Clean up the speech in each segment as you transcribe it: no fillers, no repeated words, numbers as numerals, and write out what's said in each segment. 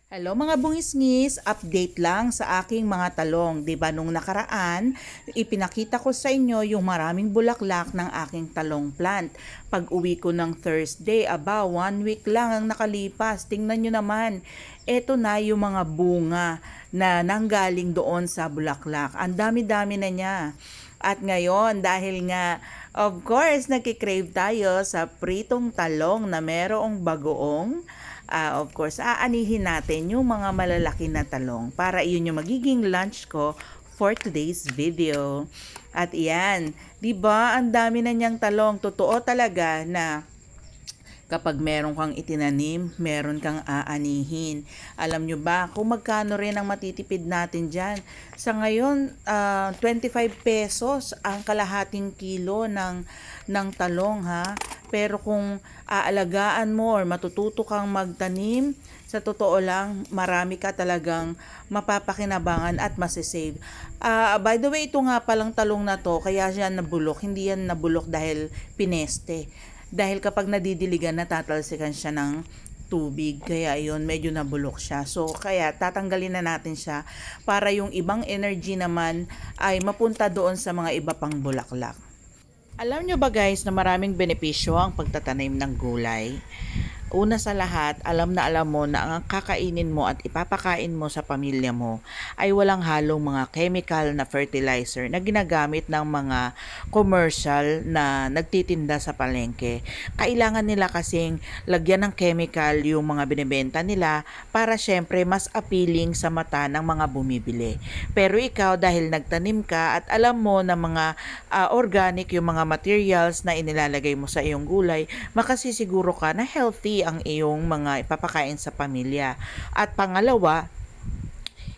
Hello mga bungisngis, update lang sa aking mga talong. 'Di ba nung nakaraan, ipinakita ko sa inyo yung maraming bulaklak ng aking talong plant. Pag-uwi ko ng Thursday, 1 week lang ang nakalipas. Tingnan nyo naman, eto na yung mga bunga na nanggaling doon sa bulaklak. Ang dami-dami na niya. At ngayon, dahil nga, of course, nagkikrave tayo sa pritong talong na merong bagoong, of course, aanihin natin yung mga malalaki na talong para iyon yung magiging lunch ko for today's video. At iyan, 'di ba? Ang dami na niyang talong. Totoo talaga na kapag meron kang itinanim, meron kang aanihin. Alam nyo ba kung magkano rin ang matitipid natin dyan? Sa ngayon, 25 pesos ang kalahating kilo ng talong ha. Pero kung aalagaan mo or matututo kang magtanim, sa totoo lang, marami ka talagang mapapakinabangan at masisave. By the way, ito nga palang talong na to, kaya siya nabulok. Hindi yan nabulok dahil pineste. Dahil kapag nadidiligan, natatalsikan siya ng tubig. Kaya yun, medyo nabulok siya. So, kaya tatanggalin na natin siya para yung ibang energy naman ay mapunta doon sa mga iba pang bulaklak. Alam nyo ba guys na maraming benepisyo ang pagtatanim ng gulay? Una sa lahat, alam na alam mo na ang kakainin mo at ipapakain mo sa pamilya mo ay walang halong mga chemical na fertilizer na ginagamit ng mga commercial na nagtitinda sa palengke. Kailangan nila kasing lagyan ng chemical yung mga binibenta nila para syempre mas appealing sa mata ng mga bumibili. Pero ikaw dahil nagtanim ka at alam mo na mga organic yung mga materials na inilalagay mo sa iyong gulay, makasisiguro ka na healthy ang iyong mga ipapakain sa pamilya. At pangalawa,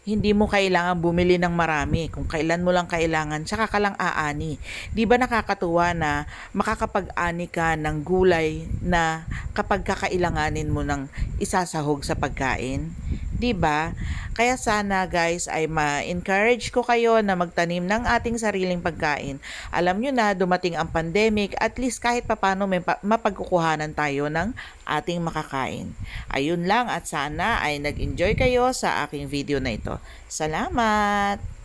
hindi mo kailangan bumili ng marami. Kung kailan mo lang kailangan, tsaka ka lang aani. Di ba nakakatuwa na makakapag-ani ka ng gulay na kapag kakailanganin mo ng isasahog sa pagkain? Di ba? Kaya sana guys ay ma-encourage ko kayo na magtanim ng ating sariling pagkain. Alam nyo na dumating ang pandemic, at least kahit papano may mapagkukuhanan tayo ng ating makakain. Ayun lang, at sana ay nag-enjoy kayo sa aking video na ito. Salamat!